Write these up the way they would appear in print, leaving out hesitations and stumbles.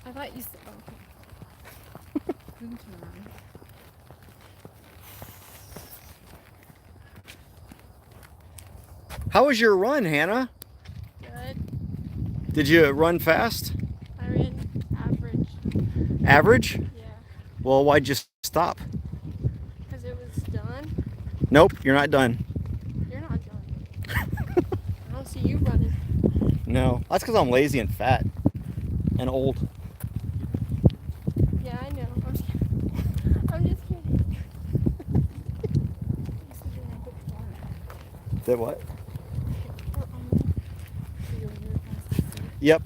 I thought you said, oh, okay. You can turn around. How was your run, Hannah? Good. Did you run fast? I ran average. Average? Yeah. Well, why'd you stop? Because it was done. Nope, you're not done. You're not done. I don't see you running. No, that's because I'm lazy and fat and old. Yeah, I know. I'm just kidding. You said you're gonna put the phone out. Did what? Or on me. So you're really fast to see. Yep.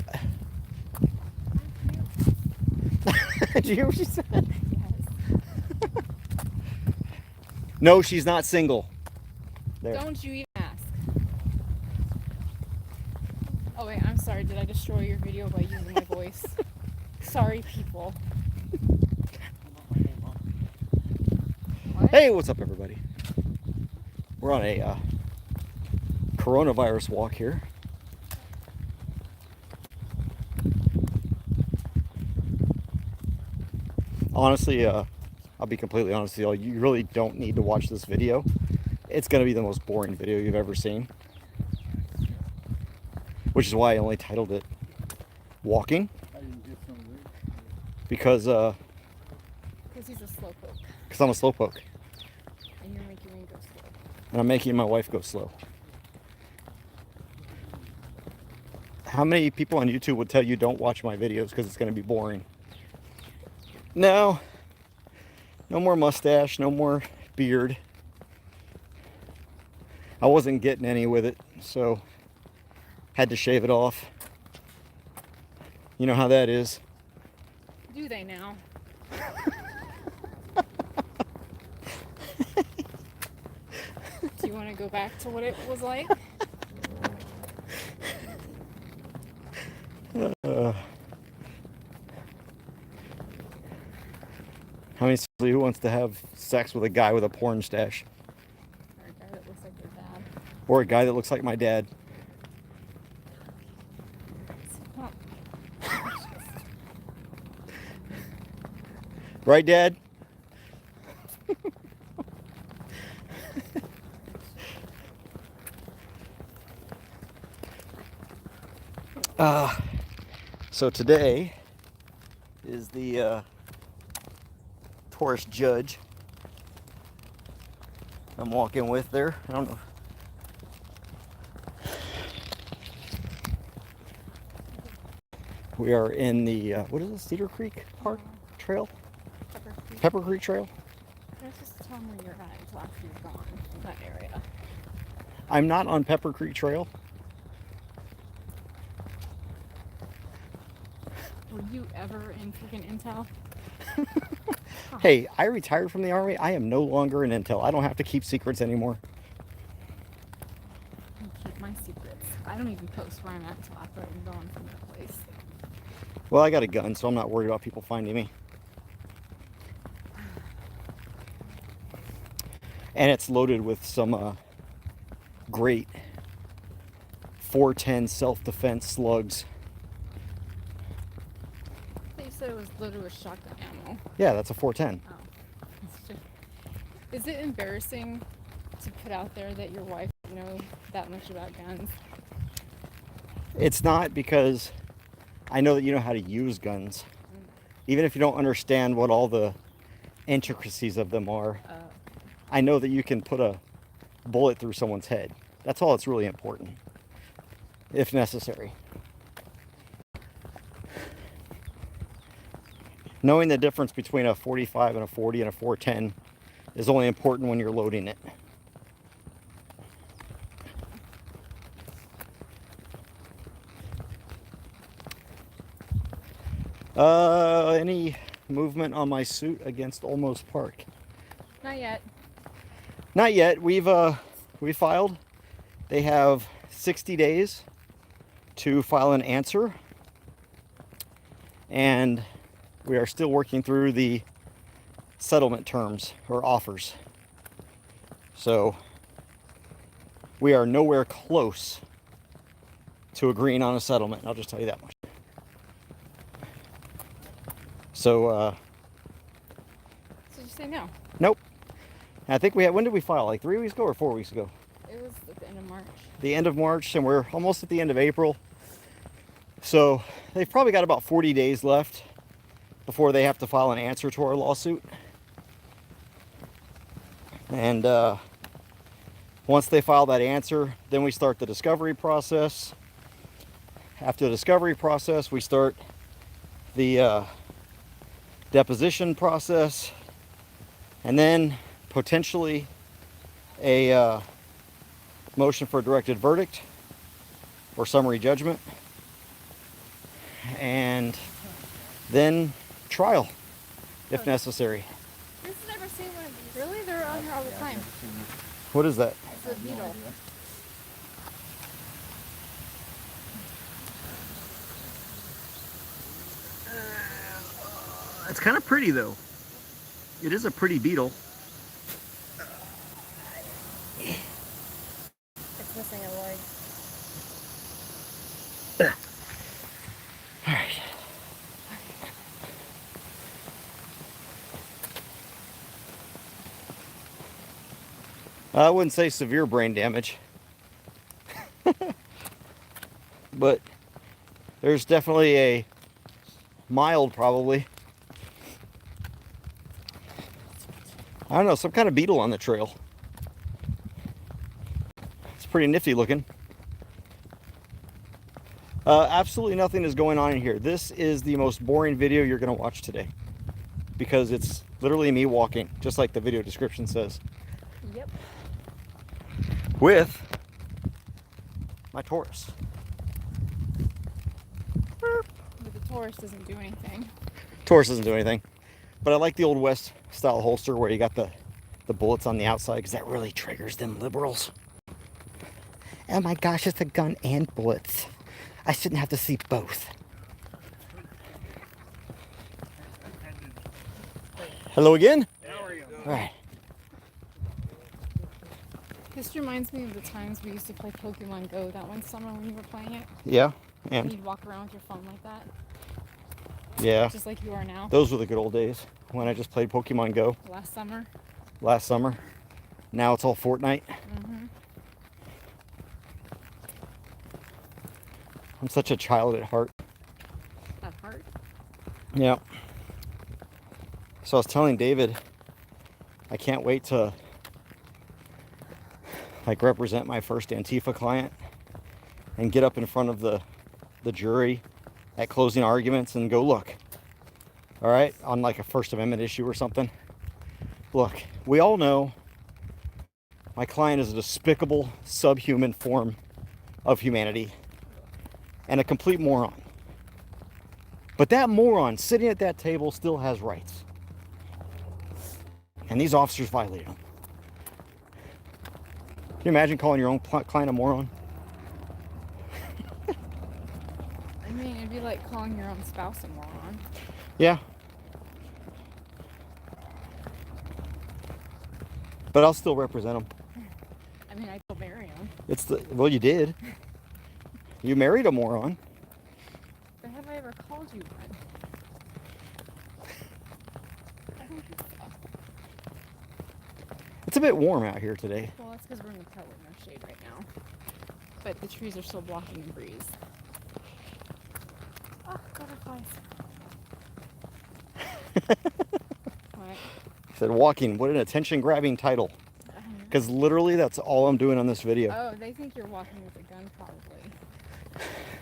Thank Did you hear what she said? you. Yes. No, she's not single. There. Don't you even ask. Oh wait, I'm sorry. Did I destroy your video by using my voice? Sorry, people. What? Hey, what's up, everybody? We're on a coronavirus walk here. Honestly, I'll be completely honest with you, you really don't need to watch this video. It's going to be the most boring video you've ever seen. Which is why I only titled it Walking. Because he's a slowpoke. Because I'm a slowpoke. And you're making me go slow. And I'm making my wife go slow. How many people on YouTube would tell you don't watch my videos because it's going to be boring? No. No more mustache, no more beard. I wasn't getting any with it, so had to shave it off. You know how that is. Do they now? Do you want to go back to what it was like? How many who wants to have sex with a guy with a porn stash? Or a guy that looks like your dad? Or a guy that looks like my dad? Right, Dad? So today is the tourist judge I'm walking with there. I don't know. We are in the, what is it, Cedar Creek Park Trail? Pepper Creek Trail? Let's just tell them where you're at until after you're gone in that area. I'm not on Pepper Creek Trail. Were you ever in freaking Intel? Hey, I retired from the Army. I am no longer in Intel. I don't have to keep secrets anymore. I keep my secrets. I don't even post where I'm at until after I'm gone from that place. Well, I got a gun, so I'm not worried about people finding me. And it's loaded with some great 410 self-defense slugs. I thought you said it was loaded with shotgun ammo. Yeah, that's a 410. Oh. Is it embarrassing to put out there that your wife doesn't know that much about guns? It's not, because I know that you know how to use guns. Even if you don't understand what all the intricacies of them are. I know that you can put a bullet through someone's head. That's all that's really important, if necessary. Knowing the difference between a 45 and a 40 and a 410 is only important when you're loading it. Any movement on my suit against Olmos Park? Not yet. Not yet. We filed. They have 60 days to file an answer, and we are still working through the settlement terms or offers. So we are nowhere close to agreeing on a settlement. I'll just tell you that much. So, So just say no. nope. And I think we had, when did we file? Like 3 weeks ago or 4 weeks ago? It was at the end of March. The end of March, and we're almost at the end of April. So they've probably got about 40 days left before they have to file an answer to our lawsuit. And once they file that answer, then we start the discovery process. After the discovery process, we start the deposition process, and then potentially a motion for a directed verdict or summary judgment, and then trial if necessary. This has never seen one of these. Really? They're on here all the time. What is that? It's a beetle. It's kind of pretty though. It is a pretty beetle. It's missing a leg. All right. I wouldn't say severe brain damage, but there's definitely a mild, probably. I don't know, some kind of beetle on the trail. It's pretty nifty looking. Absolutely nothing is going on in here. This is the most boring video you're going to watch today, because it's literally me walking, just like the video description says. Yep. With my Taurus. But the Taurus doesn't do anything. Taurus doesn't do anything. But I like the Old West style holster where you got the bullets on the outside, because that really triggers them liberals. Oh my gosh, it's a gun and bullets. I shouldn't have to see both. Hello again? How are you? All right. This reminds me of the times we used to play Pokemon Go that one summer when you were playing it. Yeah, And and you'd walk around with your phone like that, yeah, just like you are now. those were the good old days when I just played Pokemon Go Last summer. last summer. Now it's all Fortnite. Mm-hmm. I'm such a child at heart. At heart. Yeah. So I was telling David, I can't wait to like represent my first Antifa client and get up in front of the jury at closing arguments and go, look, all right, on like a First Amendment issue or something. Look, we all know my client is a despicable, subhuman form of humanity and a complete moron. But that moron sitting at that table still has rights. And these officers violated them. Can you imagine calling your own client a moron? I mean, it'd be like calling your own spouse a moron. Yeah. But I'll still represent them. I mean, I still marry him. It's the, well, you did. You married a moron. But have I ever called you one? I don't think so. It's a bit warm out here today. Well, that's because we're in the cut with no shade right now. But the trees are still blocking the breeze. Oh, butterflies. What? I said walking, what an attention-grabbing title. Because literally that's all I'm doing on this video. Oh, they think you're walking with a gun, probably.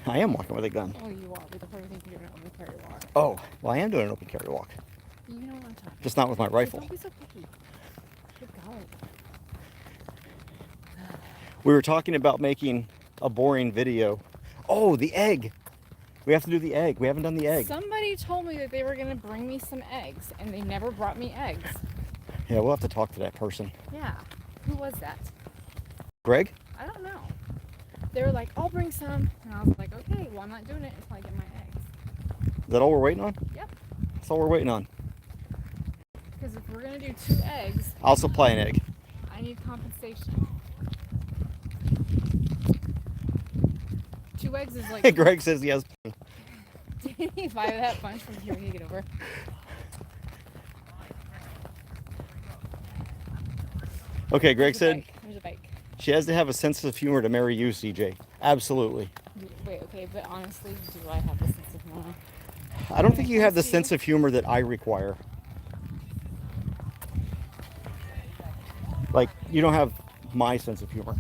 I am walking with a gun. Oh, you are. They probably think you're doing an open carry walk. Oh, well, I am doing an open carry walk. You know what I'm talking Just not with my about. rifle. Don't be so picky. Good golly. We were talking about making a boring video. Oh, the egg. We have to do the egg. We haven't done the egg. Somebody told me that they were going to bring me some eggs, and they never brought me eggs. Yeah, we'll have to talk to that person. Yeah. Who was that? Greg? I don't know. They were like, I'll bring some. And I was like, okay, well, I'm not doing it until I get my eggs. Is that all we're waiting on? Yep. That's all we're waiting on. Because if we're going to do 2 eggs, I'll supply an egg. I need compensation. 2 eggs is like. Greg says he has. Did he buy that bunch from here when you get over? Okay, Greg said There's a bike. she has to have a sense of humor to marry you, CJ. Absolutely. Wait, okay, but honestly, do I have a sense of humor? I don't think you have the sense of humor that I require. Like, you don't have my sense of humor.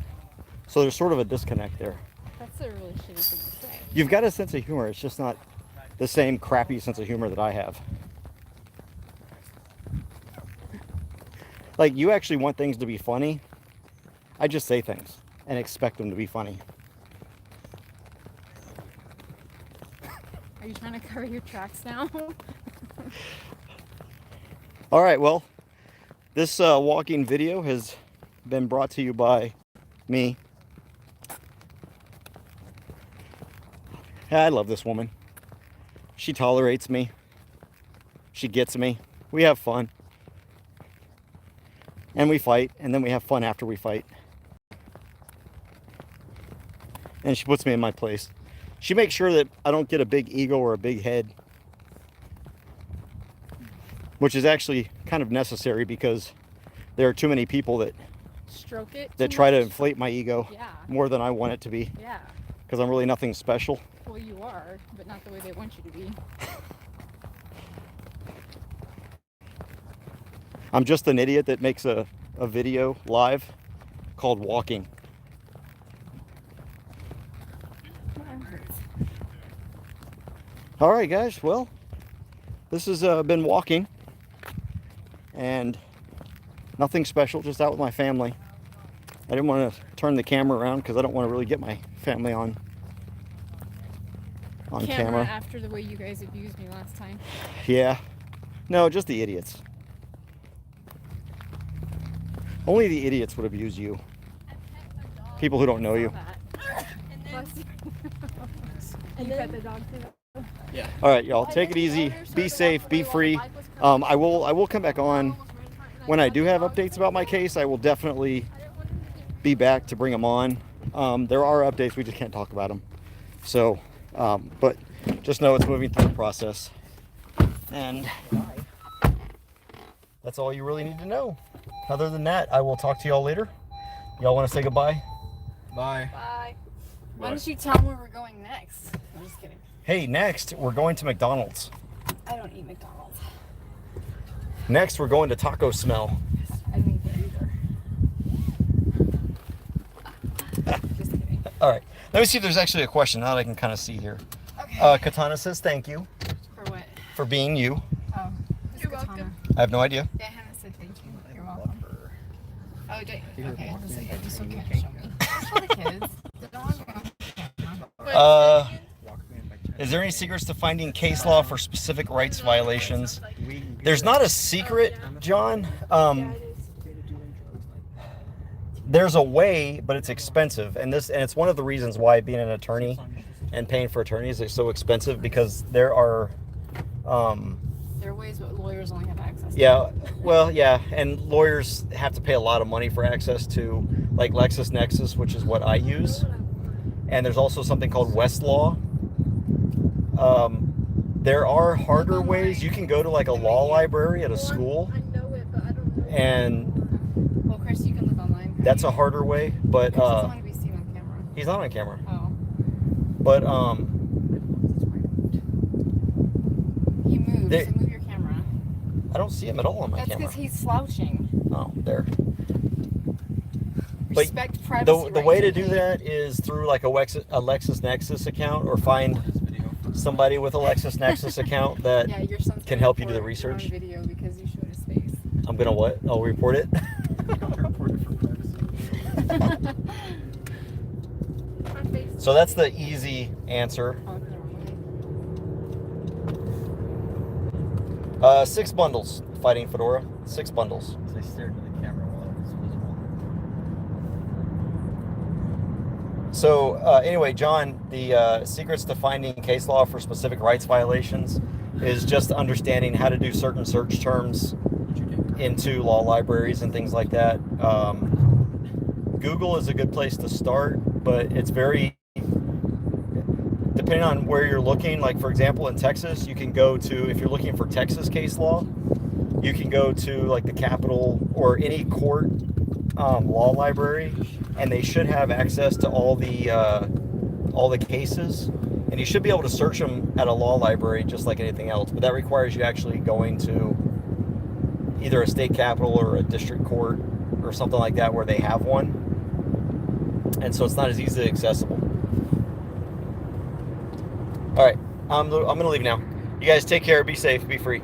So there's sort of a disconnect there. That's a really shitty thing to say. You've got a sense of humor. It's just not the same crappy sense of humor that I have. Like, you actually want things to be funny. I just say things and expect them to be funny. Are you trying to cover your tracks now? All right, well, this walking video has been brought to you by me. I love this woman. She tolerates me. She gets me. We have fun. And we fight, and then we have fun after we fight. And she puts me in my place. She makes sure that I don't get a big ego or a big head. Which is actually kind of necessary because there are too many people that Stroke it. that too try to much? inflate my ego Yeah. more than I want it to be. Yeah. Because I'm really nothing special. Well, you are, but not the way they want you to be. I'm just an idiot that makes a video live called Walking. All right, guys. Well, this has been Walking. And nothing special, just out with my family. I didn't want to turn the camera around because I don't want to really get my family on camera. After the way you guys abused me last time. Yeah. No, just the idiots. Only the idiots would abuse you. People who don't know you. And then the dog too. Yeah. All right, y'all. Take it easy. Be safe. Be free. I will come back on when I do have updates about my case. I will definitely be back to bring them on. There are updates. We just can't talk about them. So, but just know it's moving through the process. And that's all you really need to know. Other than that, I will talk to y'all later. Y'all want to say goodbye? Bye. Bye. Why don't you tell them where we're going next? I'm just kidding. Hey, next we're going to McDonald's. I don't eat McDonald's. Next we're going to Taco Smell. I don't eat that either. Just kidding. All right. Let me see if there's actually a question now that I can kind of see here. Okay. Katana says thank you For what? for being you. Oh. You're welcome. I have no idea. Yeah, Hannah said thank you. You're welcome. Oh, okay. I was like, I just don't care. Show me. That's for the kids. They don't want to go. Is there any secrets to finding case law for specific rights violations? There's not a secret, John. There's a way, but it's expensive, and it's one of the reasons why being an attorney and paying for attorneys is so expensive, because there are There are ways that lawyers only have access to. yeah, well, yeah, and lawyers have to pay a lot of money for access to, like, LexisNexis, which is what I use, and there's also something called Westlaw. There are harder ways. You can go to like a law library at a school, and Well, Chris, you can look online. that's a harder way. But Chris doesn't want to be seen on camera. he's not on camera. Oh. But He moves. They- So move your camera. I don't see him at all on my That's camera. because he's slouching. Oh, there. But Respect privacy. the way to do that is through like a LexisNexis account, or find somebody with a LexisNexis account that Yeah, your son's can gonna help you do the report research. On video because you showed his face. I'm gonna what? I'll report it. So that's the easy answer. Oh, never mind. 6 bundles. Fighting Fedora. 6 bundles. I stared at the camera while I was walking. So anyway, John, the secrets to finding case law for specific rights violations is just understanding how to do certain search terms into law libraries and things like that. Google is a good place to start, but it's very, depending on where you're looking, like for example in Texas, you can go to, if you're looking for Texas case law, you can go to like the Capitol or any court law library, and they should have access to all the cases, and you should be able to search them at a law library just like anything else, but that requires you actually going to either a state capitol or a district court or something like that where they have one, and so it's not as easily accessible. All right, I'm gonna leave now. You guys take care, be safe, be free.